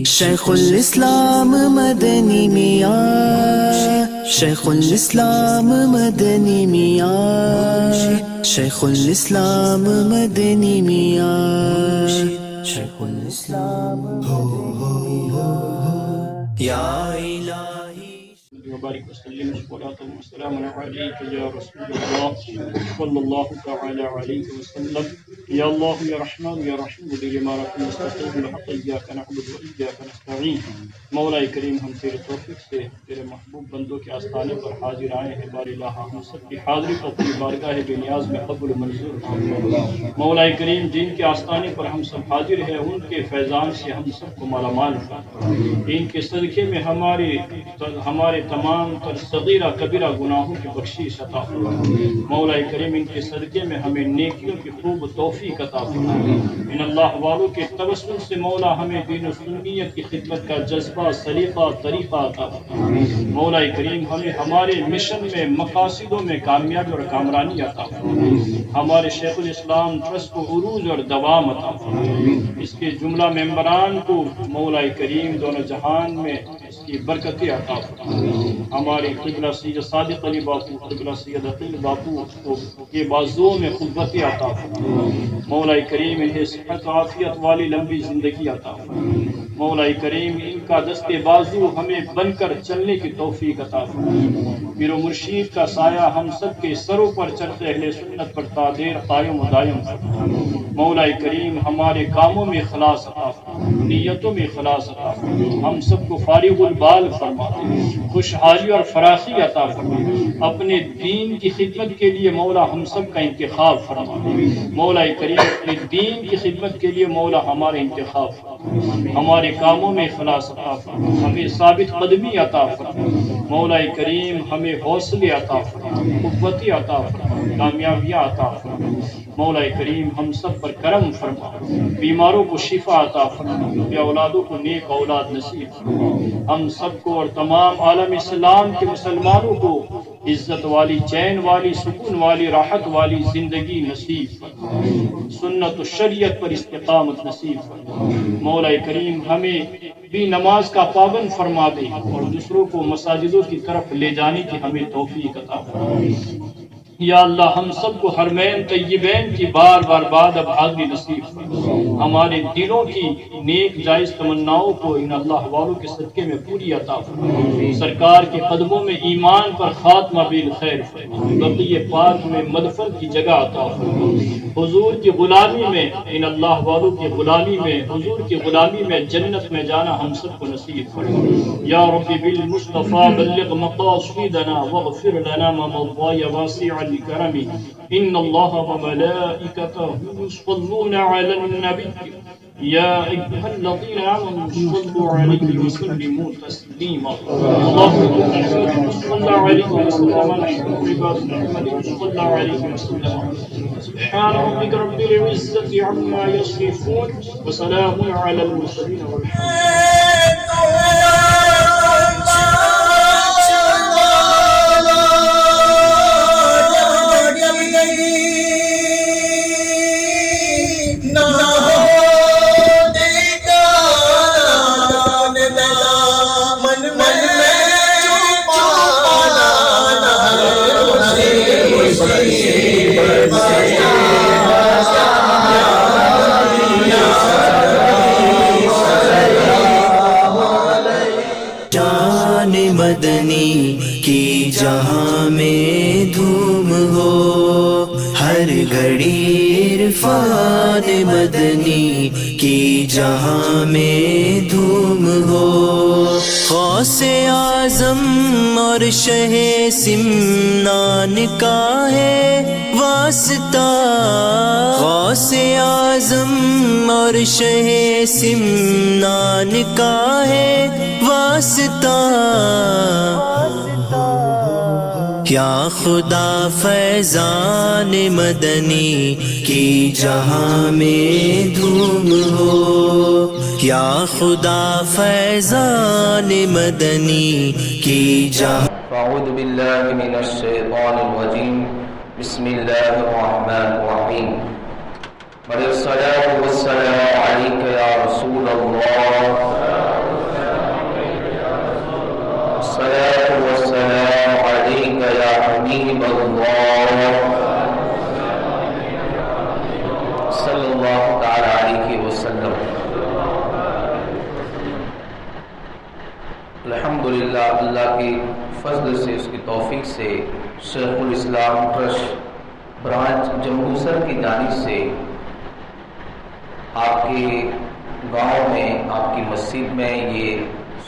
شیخ الاسلام مدنی میاں، شیخ الاسلام مدنی میاں، شیخ الاسلام مدنی میاں، شیخ الاسلام مدنی میاں، یا الہی وبارك وسلم الصلاة والسلام عليك يا رسول الله صلى الله تعالى عليه وسلم. يا الله يا رحمن يا رحيم بما رحم نستعين بحق إياك نعبد وإياك نستعين. مولا کریم ہم تیرے توفیق سے تیرے محبوب بندوں کے آستانے پر حاضر آئے ہیں. بار الہ ہم سب کی حاضری کو اپنی بارگاہ بے نیاز میں قبول منظور فرما. مولا کریم جن کے آستانے پر ہم سب حاضر ہیں ان کے فیضان سے ہم سب کو مالا مال فرما. ان کے صدقے میں ہمارے تمام تر صغیرہ کبیرہ گناہوں کی بخشش عطا فرما. مولا کریم ان کے صدقے میں ہمیں نیکیوں کی خوب توفیق عطا فرما. ان اللہ والوں کے توسل سے مولا ہمیں دین و سنیت کی خدمت کا جذبہ سلیقہ طریقہ عطا فرما. مولا کریم ہمیں ہمارے مشن میں مقاصدوں میں کامیابی اور کامرانی عطا فرما. ہمارے شیخ الاسلام ٹرسٹ کو عروج اور دوام عطا فرما. اس کے جملہ ممبران کو مولا کریم دونوں جہان میں اس کی برکتیں عطا فرما. ہمارے قبلہ سید صادق علی باپو قبلہ سید عقیل باپو کے بازوؤں میں قوت عطا فرما. مولا کریم انہیں صحت عافیت والی لمبی زندگی عطا فرما. مولا کریم ان کا دست بازو ہمیں بن کر چلنے کی توفیق عطا فرما. پیر و مرشید کا سایہ ہم سب کے سروں پر چلتے اہل سنت پر تادیر قائم و دائم فرما. مولا کریم ہمارے کاموں میں اخلاص عطا فرما، نیتوں میں اخلاص عطا فرما. ہم سب کو فارغ البال فرما، خوشحالی اور فراخی عطا فرما. اپنے دین کی خدمت کے لیے مولا ہم سب کا انتخاب فرما. مولا کریم اپنے دین کی خدمت کے لیے مولا ہمارا انتخاب فرما. ہمارے کاموں میں اخلاص عطا فرما، ہمیں ثابت قدمی عطا فرما. مولا کریم ہمیں حوصلے عطا فرما، قوت عطا فرما، کامیابیاں عطا فرما. مولا کریم ہم سب پر کرم فرما، بیماروں کو شفا عطا فرما، بے اولادوں کو نیک اولاد نصیب فرما. ہم سب کو اور تمام عالم اسلام کے مسلمانوں کو عزت والی، چین والی، سکون والی، راحت والی زندگی نصیب فرما. سنت و شریعت پر استقامت نصیب فرما. مولا کریم ہمیں بھی نماز کا پابند فرما دے اور دوسروں کو مساجدوں کی طرف لے جانے کی ہمیں توفیق عطا فرما. یا اللہ ہم سب کو حرمین طیبین کی بار بار بعد اب حاضری نصیب فرما. ہمارے دلوں کی نیک جائز تمناؤں کو ان اللہ والوں کے صدقے میں پوری عطا فرما. سرکار کے قدموں میں ایمان پر خاتمہ بالخیر فرما. بقیہ پاک میں مدفن کی جگہ عطا فرما. حضور کی غلامی میں ان اللہ والوں کی غلامی میں حضور کی غلامی میں جنت میں جانا ہم سب کو نصیب فرما. یا رب بالمصطفیٰ بلغ مقاصدنا واغفر لنا ما مضى واسع الكرم. ان الله وملائكته يصلون على النبي يا أيها الذين آمنوا صلوا عليه وسلموا تسليما. اللهم صل عليه وسلم عباد محمد صلى عليه وسلم. سبحان ربك رب العزة عما يصفون وسلام على المرسلين والحمد مدنی کی جہاں میں دھوم ہو، ہر گھڑی عرفان مدنی کی جہاں میں دھوم ہو. غوث اعظم اور شہ سمنان کا ہے واسطہ، غوث اعظم اور شہ سمنان کا ہے واسطہ. کیا خدا فیضان مدنی کی جہاں میں دھوم ہو، کیا خدا فیضان مدنی کی جہاں. اعوذ باللہ من الشیطان الرجیم. بسم اللہ الرحمن الرحیم. الصلاة والسلام علیک یا رسول اللہ اللہ کی فضل سے، اس کی توفیق سے شیخ الاسلام ٹرسٹ برانچ جمبوسر کی جانب سے آپ کے گاؤں میں، آپ کی مسجد میں یہ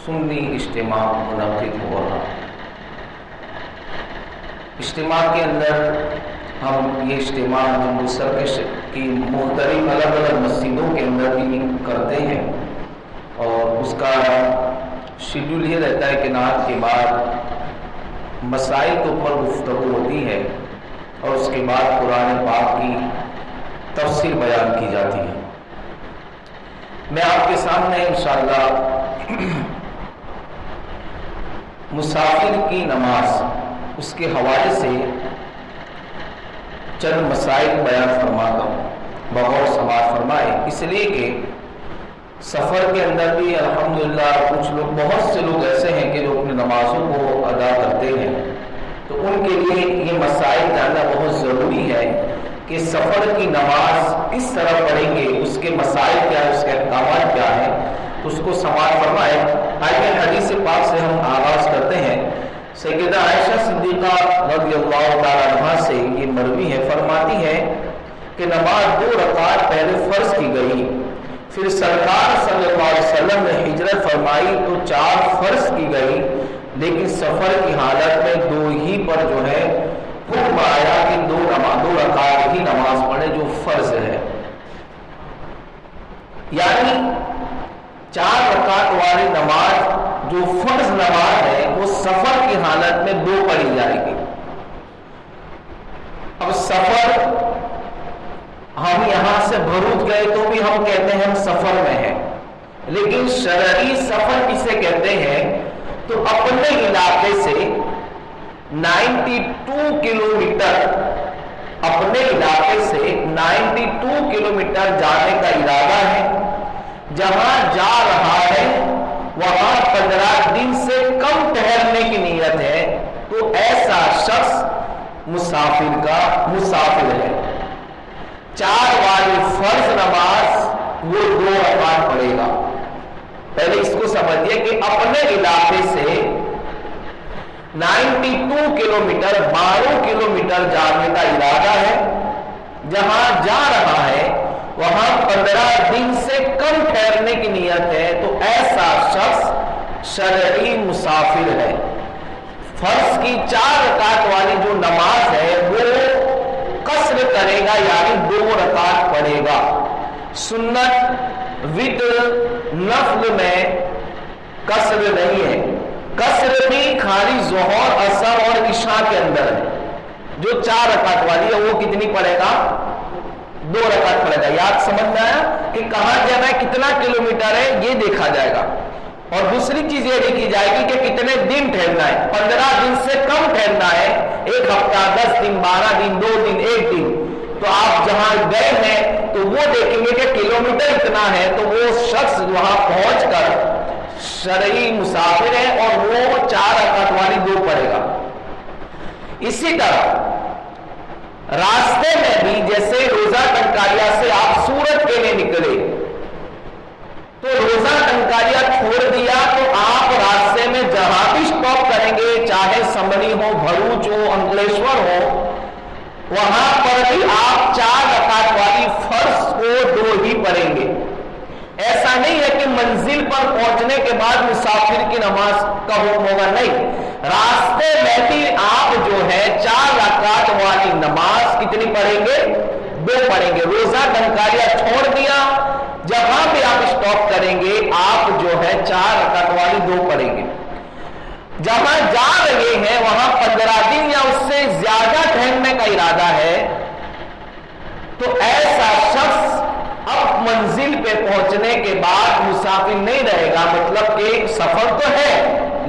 سنی اجتماع منعقد ہو رہا ہے۔ اجتماع کے اندر ہم یہ اجتماع جمبوسر کی مختلف الگ الگ مسجدوں کے اندر بھی کرتے ہیں، اور اس کا شیڈول یہ رہتا ہے کہ نعت کے بعد مسائل کے اوپر گفتگو ہوتی ہے اور اس کے بعد قرآن پاک کی تفسیر بیان کی جاتی ہے۔ میں آپ کے سامنے انشاءاللہ مسافر کی نماز، اس کے حوالے سے چند مسائل بیان فرماتا ہوں، بغور سماعت فرمائے، اس لیے کہ سفر کے اندر بھی الحمدللہ کچھ لوگ، بہت سے لوگ ایسے ہیں کہ جو اپنی نمازوں کو ادا کرتے ہیں، تو ان کے لیے یہ مسائل جاننا بہت ضروری ہے کہ سفر کی نماز کس طرح پڑھیں گے، اس کے مسائل کیا ہے، اس کے احکامات کیا ہیں، اس کو سماعت فرمائے۔ آئیے حدیث پاک سے ہم آغاز کرتے ہیں۔ سیدہ عائشہ صدیقہ رضی اللہ تعالی عنہا سے یہ مروی ہے، فرماتی ہے کہ نماز 2 رکعت پہلے فرض کی گئی، پھر سرکار صلی اللہ علیہ وسلم نے ہجرت فرمائی تو 4 فرض کی گئی، لیکن سفر کی حالت میں 2 ہی پر جو ہے حکم آیا کہ 2 رکعت ہی نماز پڑھے جو فرض ہے، یعنی 4 رکعت والی نماز جو فرض نماز ہے وہ سفر کی حالت میں 2 پڑھی جائے گی۔ اب سفر، ہم یہاں سے بھروچ گئے تو بھی ہم کہتے ہیں ہم سفر میں ہیں، لیکن شرعی سفر کسے کہتے ہیں؟ تو اپنے علاقے سے 92 کلومیٹر، اپنے علاقے سے 92 کلومیٹر جانے کا ارادہ ہے، جہاں جا رہا ہے وہاں 15 دن سے کم ٹھہرنے کی نیت ہے، تو ایسا شخص مسافر ہے۔ 4 والی فرض نماز وہ 2 رکعت پڑھے گا۔ پہلے اس کو سمجھیے کہ اپنے علاقے سے 92 کلومیٹر 12 کلومیٹر جانے کا ارادہ ہے، جہاں جا رہا ہے وہاں 15 دن سے کم ٹھہرنے کی نیت ہے، تو ایسا شخص شرعی مسافر ہے۔ فرض کی 4 رکعت والی جو نماز ہے وہ قصر کرے گا، یعنی 2 رکعت پڑھے گا۔ سنت، وتر، نفل میں قصر نہیں ہے۔ قصر بھی خالی ظہر، عصر اور عشاء کے اندر ہے۔ جو 4 رکعت والی ہے وہ کتنی پڑھے گا؟ 2 رکعت پڑھے گا۔ یاد سمجھ میں آیا کہ کہاں جانا ہے، کتنا کلومیٹر ہے، یہ دیکھا جائے گا، اور دوسری چیز یہ دیکھی جائے گی کہ کتنے دن ٹھہرنا ہے۔ 15 دن سے کم ٹھہرنا ہے، 1 ہفتہ، 10 دن، 12 دن، 2 دن، 1 دن، تو آپ جہاں گئے ہیں تو وہ دیکھیں گے کہ کلومیٹر اتنا ہے، تو وہ شخص وہاں پہنچ کر شرعی مسافر ہے اور وہ 4 رکعت والی 2 پڑھے گا۔ اسی طرح راستے میں بھی، جیسے روزہ ٹنکاریا سے آپ سورت کے لیے نکلے تو روزہ ٹنکاریا چھوڑ دیا تو آپ راستے میں جہاں بھی اسٹاپ کریں گے، چاہے سمری ہو، بھروچ ہو، انکلیشور ہو، وہاں پر بھی آپ 4 رکعت والی فرض کو 2 ہی پڑھیں گے۔ ایسا نہیں ہے کہ منزل پر پہنچنے کے بعد مسافر کی نماز کا حکم ہوگا، نہیں، راستے میں بھی آپ جو ہے 4 رکعت والی نماز کتنی پڑھیں گے؟ 2 پڑھیں گے۔ روزہ ٹنکاریا چھوڑ دیا، جہاں بھی آپ اسٹاپ کریں گے آپ جو ہے 4 رکعت والی 2 پڑھیں گے۔ جہاں جا رہے ہیں وہاں 15 دن یا اس سے زیادہ ٹھہرنے کا ارادہ ہے، تو ایسا شخص اب منزل پہ پہنچنے کے بعد مسافر نہیں رہے گا، مطلب کہ سفر تو ہے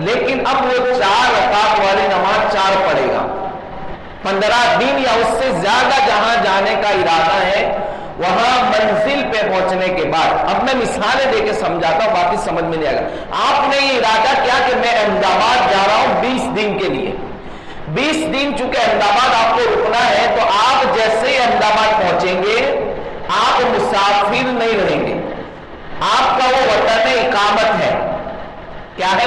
لیکن اب وہ 4 رکعت والی نماز 4 پڑھے گا۔ 15 دن یا اس سے زیادہ جہاں جانے کا ارادہ ہے وہاں منزل پہ پہنچنے کے بعد، اب میں مثالیں دے کے سمجھاتا ہوں، باقی سمجھ میں نہیں آئے گا۔ آپ نے یہ ارادہ کیا کہ میں احمد آباد جا رہا ہوں 20 دن کے لیے، 20 دن چونکہ احمد آباد آپ کو رکنا ہے، تو آپ جیسے ہی احمد آباد پہنچیں گے آپ مسافر نہیں رہیں گے، آپ کا وہ وطن اقامت ہے۔ کیا ہے؟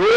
2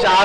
4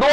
2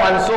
500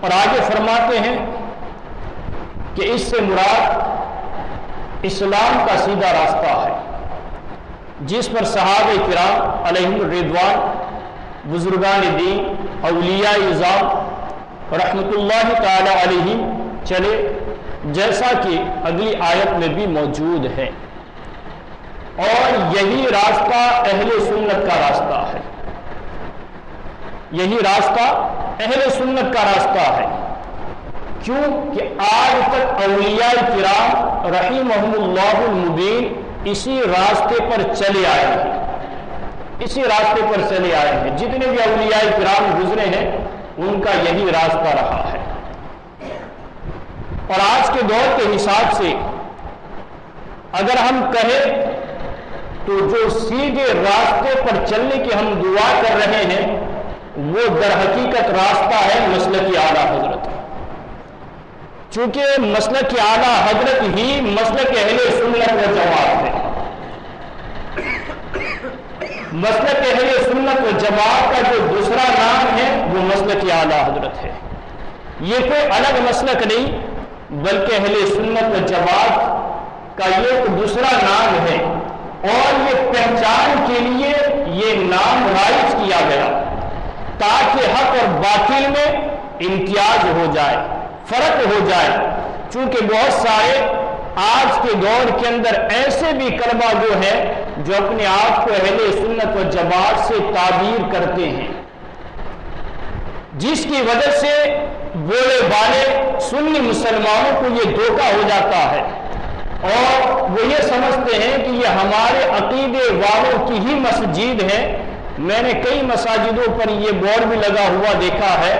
اور آگے فرماتے ہیں کہ اس سے مراد اسلام کا سیدھا راستہ ہے جس پر صحابہ کرام علیہم الرضوان، بزرگان دین، اولیاء اعظام رحمت اللہ تعالی علیہم چلے، جیسا کہ اگلی آیت میں بھی موجود ہے، اور یہی راستہ اہل سنت کا راستہ ہے، یہی راستہ اہل سنت کا راستہ ہے۔ کیوں کہ آج تک اولیاء کرام رحمہم اللہ المبین اسی راستے پر چلے آئے ہیں، اسی راستے پر چلے آئے ہیں، جتنے بھی اولیاء کرام گزرے ہیں ان کا یہی راستہ رہا ہے۔ اور آج کے دور کے حساب سے اگر ہم کہیں تو جو سیدھے راستے پر چلنے کی ہم دعا کر رہے ہیں وہ در حقیقت راستہ ہے مسلک اعلیٰ حضرت، چونکہ مسلک اعلیٰ حضرت ہی مسلک اہل سنت و جماعت ہے۔ مسلک اہل سنت و جماعت کا جو دوسرا نام ہے وہ مسلک اعلیٰ حضرت ہے۔ یہ کوئی الگ مسلک نہیں بلکہ اہل سنت و جماعت کا یہ ایک دوسرا نام ہے، اور یہ پہچان کے لیے یہ نام رائج کیا گیا تاکہ حق اور باطل میں امتیاز ہو جائے، فرق ہو جائے، چونکہ بہت سارے آج کے دور کے اندر ایسے بھی کلمہ گو ہیں جو اپنے آپ کو اہل سنت و جماعت سے تعبیر کرتے ہیں، جس کی وجہ سے بولے بالے سنی مسلمانوں کو یہ دھوکہ ہو جاتا ہے، اور وہ یہ سمجھتے ہیں کہ یہ ہمارے عقیدے والوں کی ہی مسجد ہے۔ میں نے کئی مساجدوں پر یہ بورڈ بھی لگا ہوا دیکھا ہے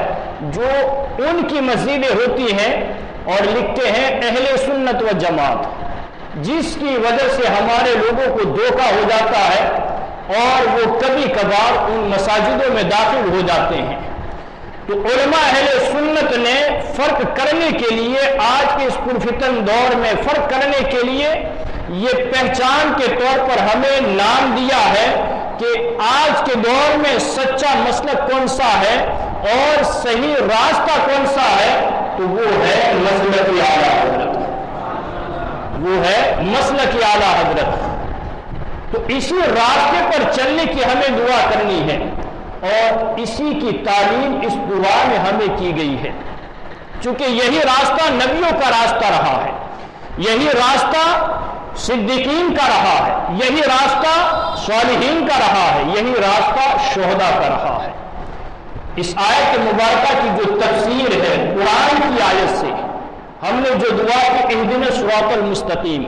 جو ان کی مسجدیں ہوتی ہیں اور لکھتے ہیں اہل سنت و جماعت، جس کی وجہ سے ہمارے لوگوں کو دھوکہ ہو جاتا ہے اور وہ کبھی کبھار ان مساجدوں میں داخل ہو جاتے ہیں۔ تو علماء اہل سنت نے فرق کرنے کے لیے آج کے اس پرفتن دور میں فرق کرنے کے لیے یہ پہچان کے طور پر ہمیں نام دیا ہے کہ آج کے دور میں سچا مسلک کون سا ہے اور صحیح راستہ کون سا ہے، تو وہ ہے مسلک اعلیٰ حضرت، وہ ہے مسلک اعلیٰ حضرت۔ تو اسی راستے پر چلنے کی ہمیں دعا کرنی ہے، اور اسی کی تعلیم اس دعا میں ہمیں کی گئی ہے، چونکہ یہی راستہ نبیوں کا راستہ رہا ہے، یہی راستہ صدیقین کا رہا ہے، یہی راستہ صالحین کا رہا ہے، یہی راستہ شہداء کا رہا ہے۔ اس آیت مبارکہ کی جو تفسیر ہے قرآن کی آیت سے، ہم نے جو دعا کی اہدنا الصراط المستقیم،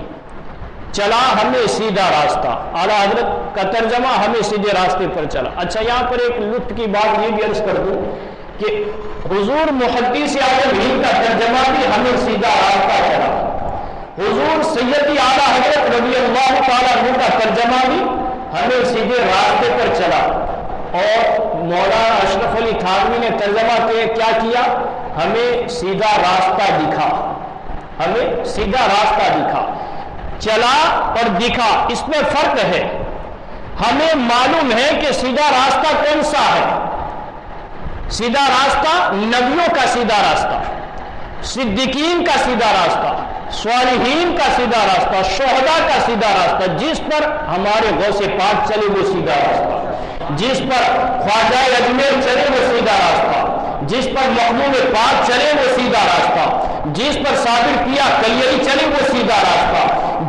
چلا ہمیں سیدھا راستہ، اعلیٰ حضرت کا ترجمہ ہمیں سیدھے راستے پر چلا۔ اچھا یہاں پر ایک لطف کی بات یہ بھی عرض کر دوں کہ حضور محدث اعظم ہند کا ترجمہ بھی ہمیں سیدھا راستہ چلا، حضور سیدی اعلیٰ حضرت رضی اللہ تعالیٰ عنہ کا ترجمہ بھی ہمیں سیدھے راستے پر چلا، اور مولانا اشرف علی تھانوی نے ترجمہ کیا کیا، ہمیں سیدھا راستہ دکھا، ہمیں سیدھا راستہ دکھا۔ چلا اور دکھا اس میں فرق ہے، ہمیں معلوم ہے کہ سیدھا راستہ کون سا ہے، سیدھا راستہ نبیوں کا سیدھا راستہ، صدیقین کا سیدھا راستہ، صالحین کا سیدھا راستہ، شہداء کا سیدھا راستہ، جس پر ہمارے غوث پاک چلے وہ سیدھا راستہ، جس پر خواجہ اجمیر چلے وہ سیدھا راستہ، جس پر محمود پاک چلے وہ سیدھا راستہ، جس پر صابر پیا کلیری چلے وہ سیدھا راستہ،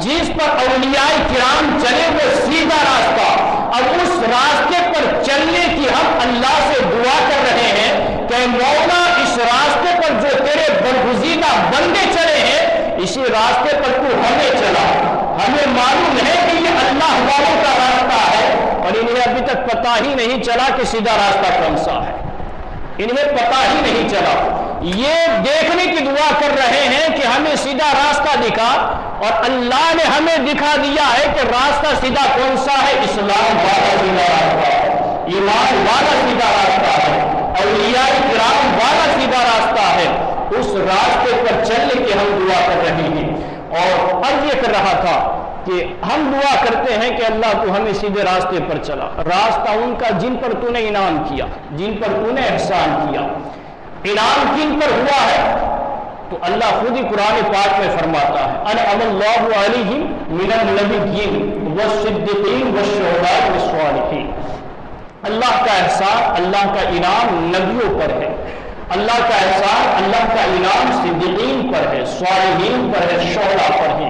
جس پر اولیاء کرام چلے وہ سیدھا راستہ۔ اب اس راستے پر چلنے کی ہم اللہ سے دعا کر رہے ہیں کہ مولا اس راستے پر جو تیرے برگزیدہ بندے چلے ہیں اسی راستے پر تو ہمیں چلا۔ ہمیں معلوم ہے کہ یہ اللہ والوں کا راستہ ہے اور انہیں ابھی تک پتہ ہی نہیں چلا کہ سیدھا راستہ کون سا ہے، انہیں پتہ ہی نہیں چلا۔ یہ دیکھنے کی دعا کر رہے ہیں کہ ہمیں سیدھا راستہ دکھا، اور اللہ نے ہمیں دکھا دیا ہے کہ راستہ سیدھا کون سا ہے، اسلام والا سیدھا راستہ ہے، ایمان والا سیدھا راستہ ہے، اولیاء کرام والا سیدھا راستہ ہے۔ اس راستے پر چلنے کی ہم دعا کر رہے ہیں، اور عرض یہ کر رہا تھا کہ ہم دعا کرتے ہیں کہ اللہ تو ہمیں سیدھے راستے پر چلا، راستہ ان کا جن پر تو نے انعام کیا، جن پر تو نے احسان کیا۔ انعام کن پر ہوا ہے؟ تو اللہ خود ہی قرآن پاک میں فرماتا ہے انعم اللہ علیہم من النبیین والصدیقین والشہداء والصالحین. اللہ کا احسان، اللہ کا انعام نبیوں پر ہے، اللہ کا احسان، اللہ کا انعام صدیقین پر ہے، صالحین پر ہے، شہداء پر ہے.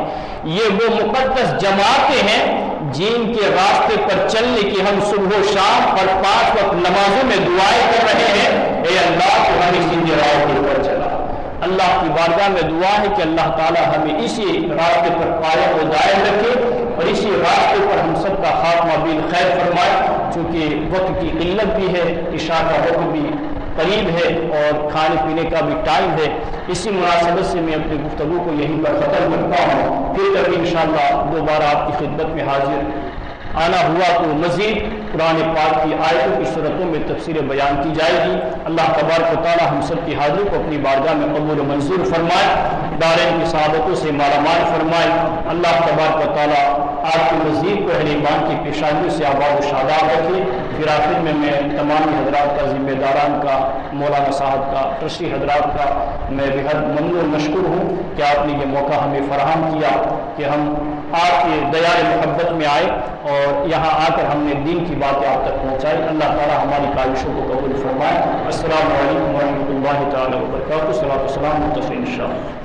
یہ وہ مقدس جماعتیں ہیں جن کے راستے پر چلنے کی ہم صبح و شام اور 5 وقت نمازوں میں دعائیں کر رہے ہیں. اے اللہ تو ہمیں سیدھے راستے پر چلا. اللہ کی بارگاہ میں دعا ہے کہ اللہ تعالی ہمیں اسی راستے پر قائم و دائم رکھے اور اسی راستے پر ہم سب کا خاتمہ بالخیر فرمائے. چونکہ وقت کی قلت بھی ہے، عشاء کا وقت بھی قریب ہے اور کھانے پینے کا بھی ٹائم ہے. اسی مناسبت سے میں اپنی گفتگو کو یہیں پر ختم کرتا ہوں. پھر کبھی انشاءاللہ دوبارہ آپ کی خدمت میں حاضر آنا ہوا تو مزید قرآن پاک کی آیتوں کی صورتوں میں تفسیر بیان کی جائے گی. اللہ تبارک و تعالی ہم سب کی حاضری کو اپنی بارگاہ میں قبول و منظور فرمائے، دارین کی صحابتوں سے مالا مال فرمائے. اللہ تبارک و تعالی آپ کی مزید کو اہل ایمان کی پیشانی سے آباد و شاداب رکھے. پھر آخر میں تمام حضرات کا، ذمہ داران کا، مولانا صاحب کا، ٹرسٹی حضرات کا میں بہت ممنون و مشکور ہوں کہ آپ نے یہ موقع ہمیں فراہم کیا کہ ہم آپ کے دیار محبت میں آئے اور یہاں آ کر ہم نے دین کی باتیں آپ تک پہنچائی. اللہ تعالی ہماری کاوشوں کو قبول فرمائے. السلام علیکم ورحمۃ اللہ تعالی وبرکاتہ. صلاۃ والسلام متصل انشاءاللہ.